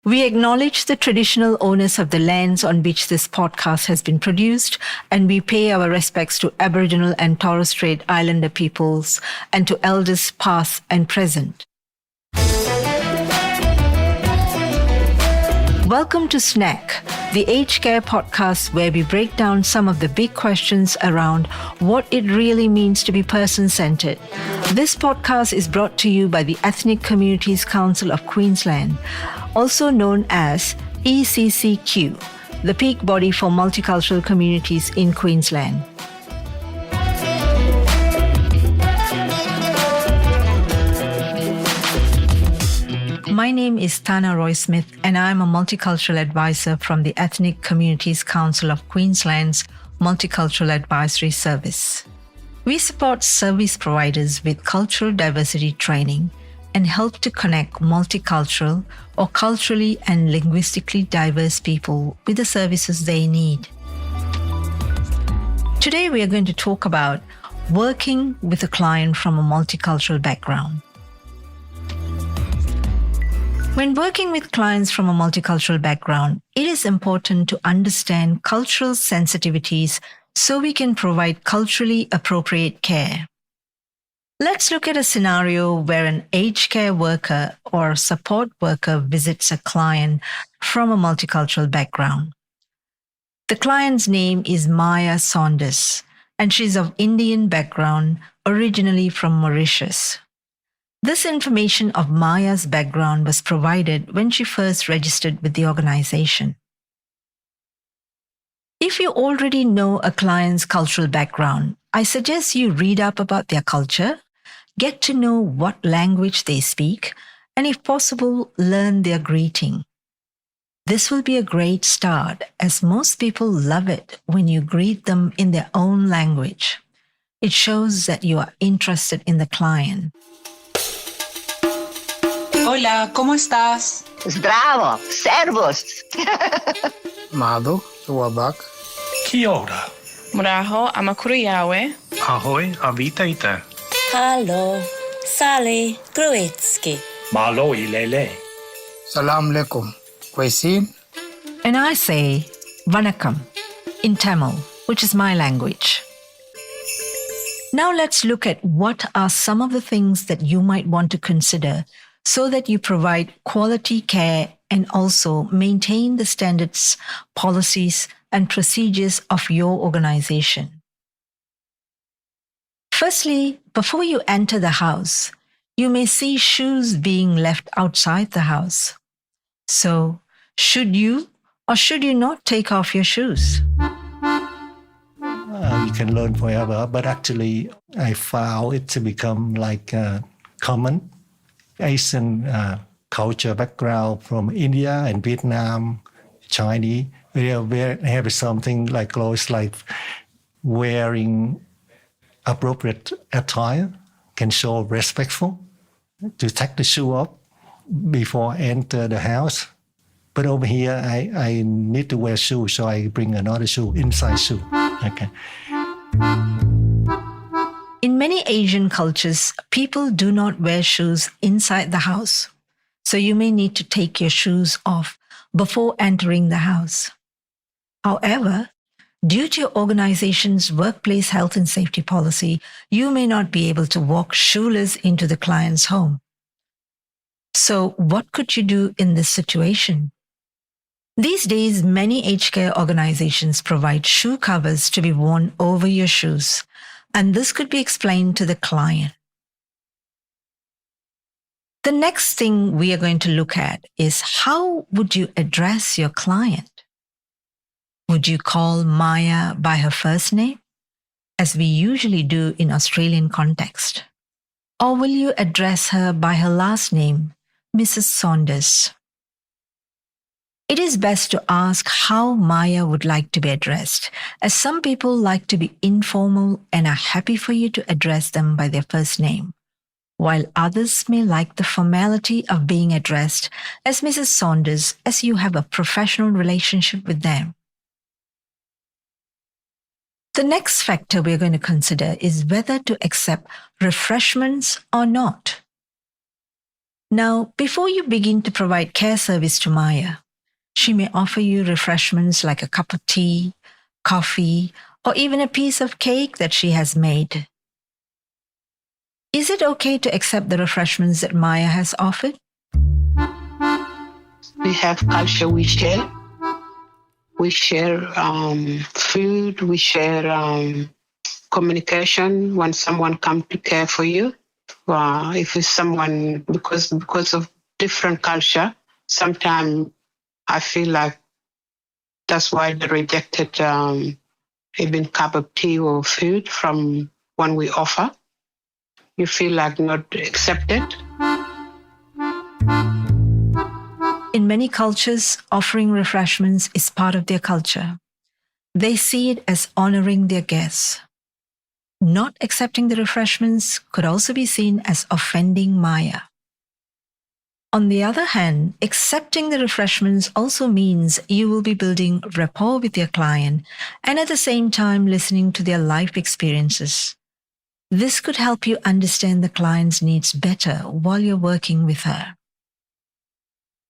We acknowledge the traditional owners of the lands on which this podcast has been produced, and we pay our respects to Aboriginal and Torres Strait Islander peoples and to elders past and present. Welcome to Snack, the Aged Care podcast where we break down some of the big questions around what it really means to be person-centered. This podcast is brought to you by the Ethnic Communities Council of Queensland, also known as ECCQ, the peak body for multicultural communities in Queensland. My name is Thana Roysmith, and I'm a multicultural advisor from the Ethnic Communities Council of Queensland's Multicultural Advisory Service. We support service providers with cultural diversity training and help to connect multicultural or culturally and linguistically diverse people with the services they need. Today, we are going to talk about working with a client from a multicultural background. When working with clients from a multicultural background, it is important to understand cultural sensitivities so we can provide culturally appropriate care. Let's look at a scenario where an aged care worker or support worker visits a client from a multicultural background. The client's name is Maya Saunders, and she's of Indian background, originally from Mauritius. This information of Maya's background was provided when she first registered with the organization. If you already know a client's cultural background, I suggest you read up about their culture, get to know what language they speak, and if possible, learn their greeting. This will be a great start, as most people love it when you greet them in their own language. It shows that you are interested in the client. Hola, ¿cómo estás? Zdravo, servus. Mado, Wabak. Kia ora. Muraho, amakuriawe. Ahoy, avitaite. Hallo, Sally Gruitski. Malo ilele. Salam alaikum. Kwaisin? And I say Vanakkam in Tamil, which is my language. Now let's look at what are some of the things that you might want to consider so that you provide quality care and also maintain the standards, policies, and procedures of your organization. Firstly, before you enter the house, you may see shoes being left outside the house. So, should you or should you not take off your shoes? You can learn forever, but actually I found it to become like common. Asian culture background from India and Vietnam, Chinese, they have something like clothes like wearing appropriate attire can show respectful to take the shoe off before enter the house. But over here, I need to wear shoes, so I bring another shoe, inside shoe. Okay. In many Asian cultures, people do not wear shoes inside the house. So you may need to take your shoes off before entering the house. However, due to your organization's workplace health and safety policy, you may not be able to walk shoeless into the client's home. So what could you do in this situation? These days, many aged care organizations provide shoe covers to be worn over your shoes, and this could be explained to the client. The next thing we are going to look at is how would you address your client? Would you call Maya by her first name, as we usually do in Australian context? Or will you address her by her last name, Mrs. Saunders? It is best to ask how Maya would like to be addressed, as some people like to be informal and are happy for you to address them by their first name, while others may like the formality of being addressed as Mrs. Saunders, as you have a professional relationship with them. The next factor we're going to consider is whether to accept refreshments or not. Now, before you begin to provide care service to Maya, she may offer you refreshments like a cup of tea, coffee, or even a piece of cake that she has made. Is it okay to accept the refreshments that Maya has offered? We have culture we share. We share food. We share communication when someone comes to care for you. If it's someone, because of different culture, sometimes I feel like that's why they rejected even cup of tea or food from when we offer. You feel like not accepted. In many cultures, offering refreshments is part of their culture. They see it as honoring their guests. Not accepting the refreshments could also be seen as offending Maya. On the other hand, accepting the refreshments also means you will be building rapport with your client and at the same time listening to their life experiences. This could help you understand the client's needs better while you're working with her.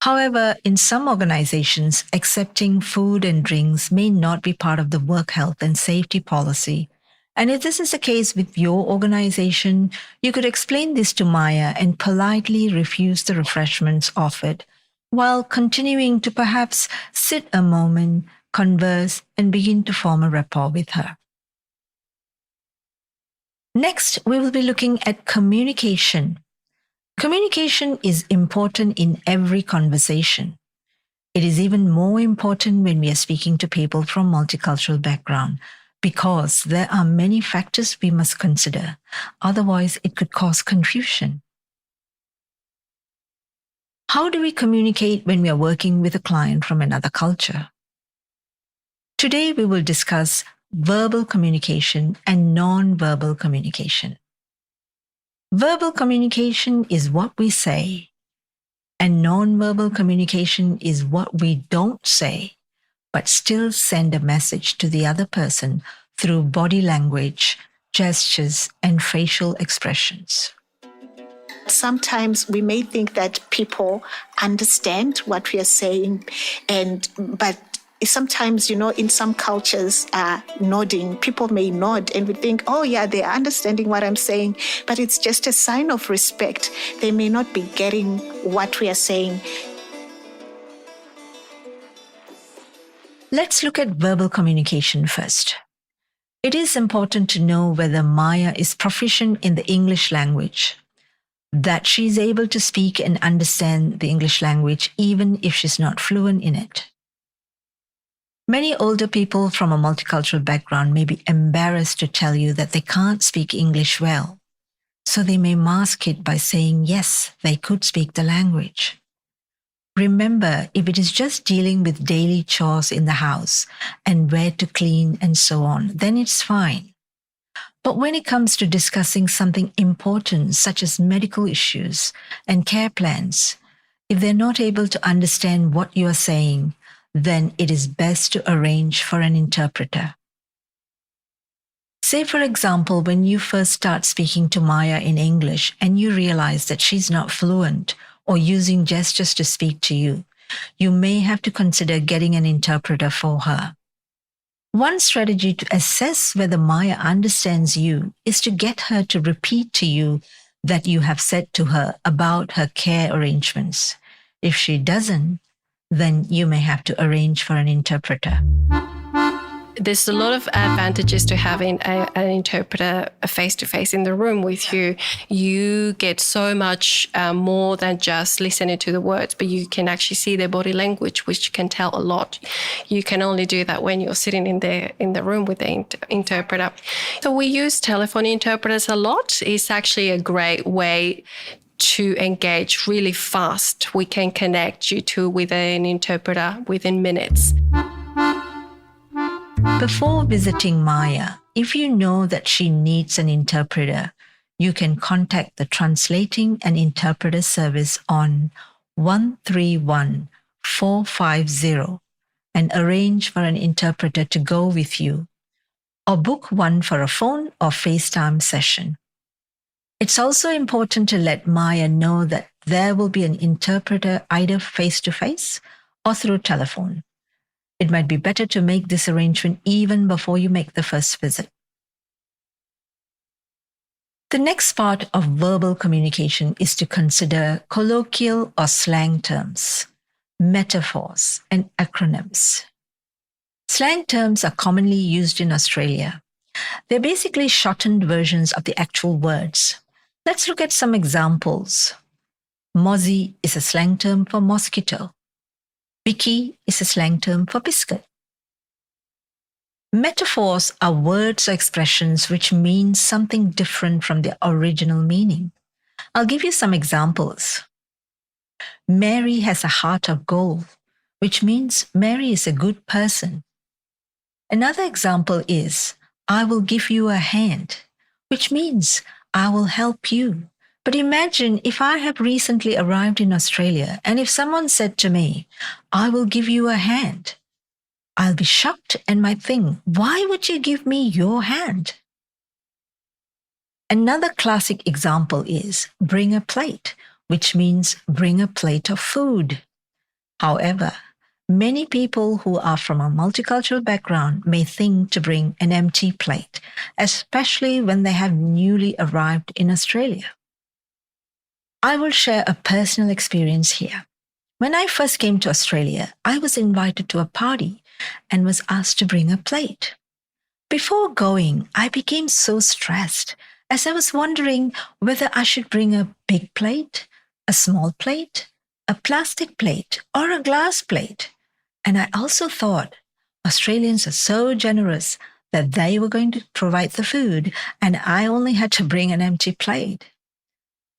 However, in some organizations, accepting food and drinks may not be part of the work health and safety policy. And if this is the case with your organization, you could explain this to Maya and politely refuse the refreshments offered, while continuing to perhaps sit a moment, converse, and begin to form a rapport with her. Next, we will be looking at communication. Communication is important in every conversation. It is even more important when we are speaking to people from multicultural background, because there are many factors we must consider. Otherwise, it could cause confusion. How do we communicate when we are working with a client from another culture? Today, we will discuss verbal communication and non-verbal communication. Verbal communication is what we say, and non-verbal communication is what we don't say, but still send a message to the other person through body language, gestures, and facial expressions. Sometimes we may think that people understand what we are saying, but sometimes, in some cultures, nodding, people may nod and we think, oh yeah, they are understanding what I'm saying, but it's just a sign of respect. They may not be getting what we are saying. Let's look at verbal communication first. It is important to know whether Maya is proficient in the English language, that she is able to speak and understand the English language even if she's not fluent in it. Many older people from a multicultural background may be embarrassed to tell you that they can't speak English well, so they may mask it by saying yes, they could speak the language. Remember, if it is just dealing with daily chores in the house and where to clean and so on, then it's fine. But when it comes to discussing something important, such as medical issues and care plans, if they're not able to understand what you are saying, then it is best to arrange for an interpreter. Say, for example, when you first start speaking to Maya in English and you realize that she's not fluent or using gestures to speak to you, you may have to consider getting an interpreter for her. One strategy to assess whether Maya understands you is to get her to repeat to you that you have said to her about her care arrangements. If she doesn't, then you may have to arrange for an interpreter. There's a lot of advantages to having an interpreter face-to-face in the room with you. You get so much more than just listening to the words, but you can actually see their body language, which can tell a lot. You can only do that when you're sitting in the room with the interpreter. So we use telephone interpreters a lot. It's actually a great way to engage really fast. We can connect you with an interpreter within minutes. Before visiting Maya, if you know that she needs an interpreter, you can contact the Translating and Interpreter Service on 131 450 and arrange for an interpreter to go with you, or book one for a phone or FaceTime session. It's also important to let Maya know that there will be an interpreter either face-to-face or through telephone. It might be better to make this arrangement even before you make the first visit. The next part of verbal communication is to consider colloquial or slang terms, metaphors, and acronyms. Slang terms are commonly used in Australia. They're basically shortened versions of the actual words. Let's look at some examples. Mozzie is a slang term for mosquito. Bicky is a slang term for biscuit. Metaphors are words or expressions which mean something different from their original meaning. I'll give you some examples. Mary has a heart of gold, which means Mary is a good person. Another example is, I will give you a hand, which means I will help you. But imagine if I have recently arrived in Australia and if someone said to me, I will give you a hand. I'll be shocked and might think, why would you give me your hand? Another classic example is bring a plate, which means bring a plate of food. However, many people who are from a multicultural background may think to bring an empty plate, especially when they have newly arrived in Australia. I will share a personal experience here. When I first came to Australia, I was invited to a party and was asked to bring a plate. Before going, I became so stressed as I was wondering whether I should bring a big plate, a small plate, a plastic plate, or a glass plate. And I also thought Australians are so generous that they were going to provide the food and I only had to bring an empty plate.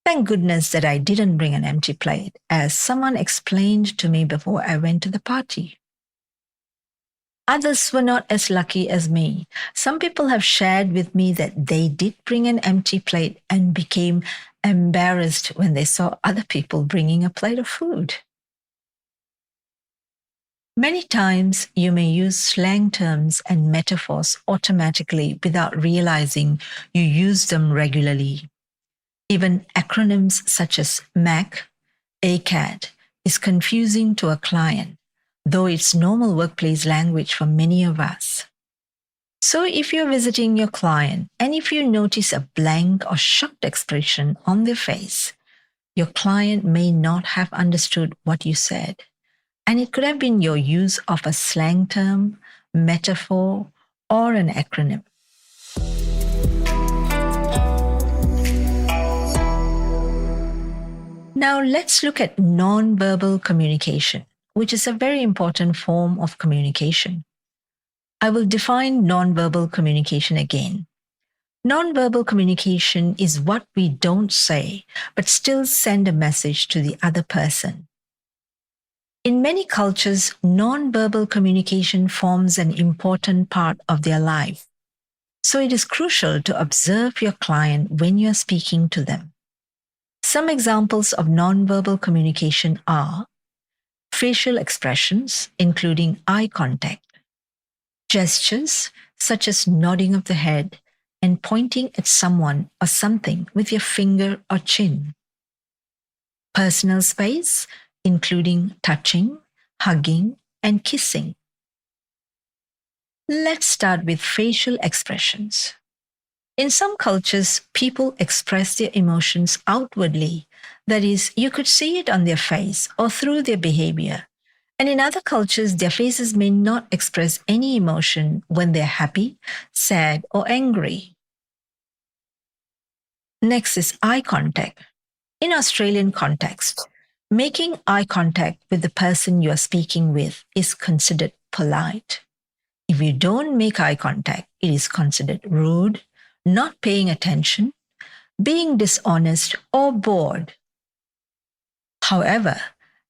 Thank goodness that I didn't bring an empty plate, as someone explained to me before I went to the party. Others were not as lucky as me. Some people have shared with me that they did bring an empty plate and became embarrassed when they saw other people bringing a plate of food. Many times you may use slang terms and metaphors automatically without realizing you use them regularly. Even acronyms such as MAC, ACAD is confusing to a client, though it's normal workplace language for many of us. So if you're visiting your client and if you notice a blank or shocked expression on their face, your client may not have understood what you said. And it could have been your use of a slang term, metaphor, or an acronym. Now let's look at non-verbal communication, which is a very important form of communication. I will define non-verbal communication again. Non-verbal communication is what we don't say, but still send a message to the other person. In many cultures, non-verbal communication forms an important part of their life. So it is crucial to observe your client when you are speaking to them. Some examples of non-verbal communication are facial expressions, including eye contact, gestures such as nodding of the head and pointing at someone or something with your finger or chin, personal space, including touching, hugging, and kissing. Let's start with facial expressions. In some cultures, people express their emotions outwardly. That is, you could see it on their face or through their behavior. And in other cultures, their faces may not express any emotion when they're happy, sad, or angry. Next is eye contact. In Australian context, making eye contact with the person you are speaking with is considered polite. If you don't make eye contact, it is considered rude, not paying attention, being dishonest, or bored. However,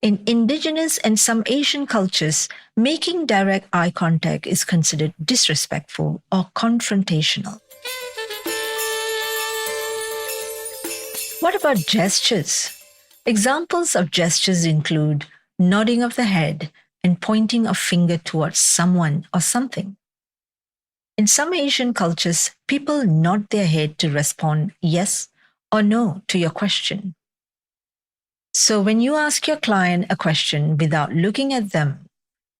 in indigenous and some Asian cultures, making direct eye contact is considered disrespectful or confrontational. What about gestures? Examples of gestures include nodding of the head and pointing a finger towards someone or something. In some Asian cultures, people nod their head to respond yes or no to your question. So when you ask your client a question without looking at them,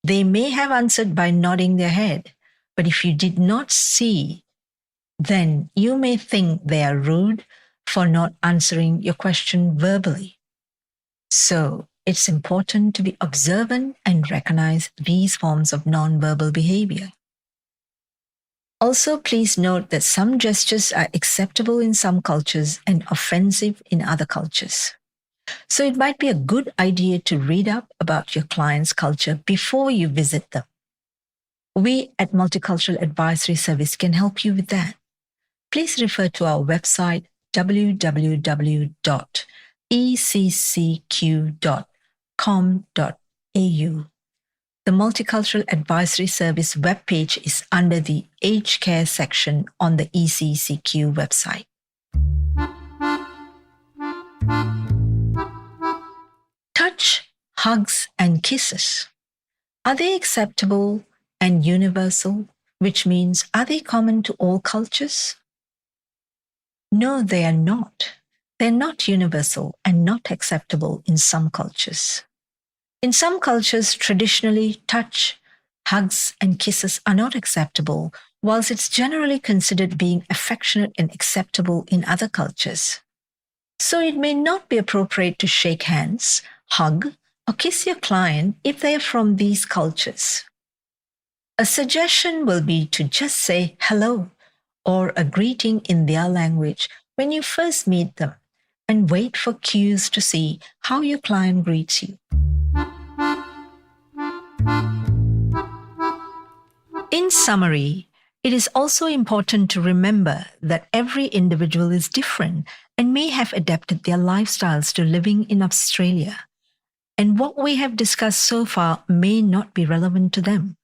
they may have answered by nodding their head. But if you did not see, then you may think they are rude for not answering your question verbally. So it's important to be observant and recognize these forms of nonverbal behavior. Also, please note that some gestures are acceptable in some cultures and offensive in other cultures. So it might be a good idea to read up about your client's culture before you visit them. We at Multicultural Advisory Service can help you with that. Please refer to our website www.eccq.com.au. The Multicultural Advisory Service webpage is under the Aged Care section on the ECCQ website. Touch, hugs, and kisses. Are they acceptable and universal, which means are they common to all cultures? No, they are not. They're not universal and not acceptable in some cultures. In some cultures, traditionally, touch, hugs, and kisses are not acceptable, whilst it's generally considered being affectionate and acceptable in other cultures. So it may not be appropriate to shake hands, hug, or kiss your client if they are from these cultures. A suggestion will be to just say hello or a greeting in their language when you first meet them and wait for cues to see how your client greets you. In summary, it is also important to remember that every individual is different and may have adapted their lifestyles to living in Australia, and what we have discussed so far may not be relevant to them.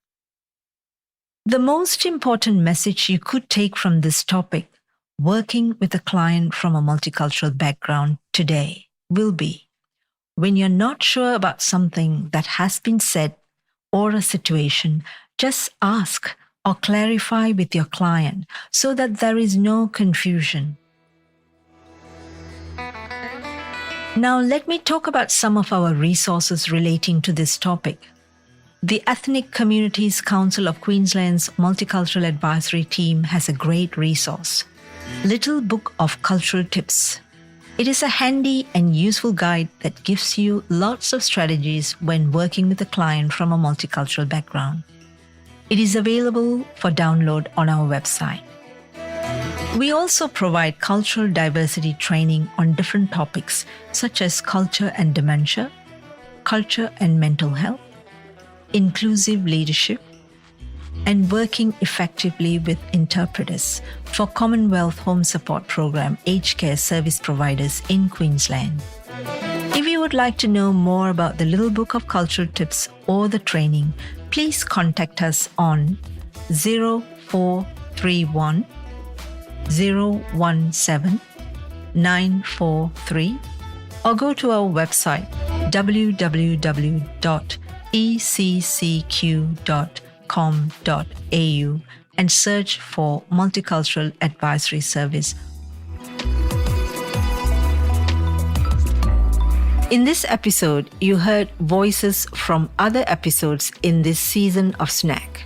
The most important message you could take from this topic, working with a client from a multicultural background today, will be, when you're not sure about something that has been said or a situation, just ask or clarify with your client so that there is no confusion. Now, let me talk about some of our resources relating to this topic. The Ethnic Communities Council of Queensland's Multicultural Advisory Team has a great resource, Little Book of Cultural Tips. It is a handy and useful guide that gives you lots of strategies when working with a client from a multicultural background. It is available for download on our website. We also provide cultural diversity training on different topics such as culture and dementia, culture and mental health, inclusive leadership, and working effectively with interpreters for Commonwealth Home Support Program aged care service providers in Queensland. If you would like to know more about the Little Book of Cultural Tips or the training, please contact us on 0431 017 943 or go to our website www.eccq.com.au and search for Multicultural Advisory Service. In this episode, you heard voices from other episodes in this season of Snack.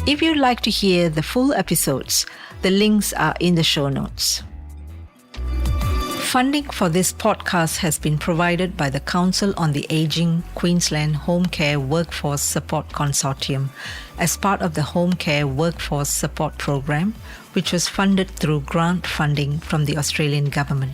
If you'd like to hear the full episodes, the links are in the show notes. Funding for this podcast has been provided by the Council on the Aging Queensland Home Care Workforce Support Consortium as part of the Home Care Workforce Support Program, which was funded through grant funding from the Australian Government.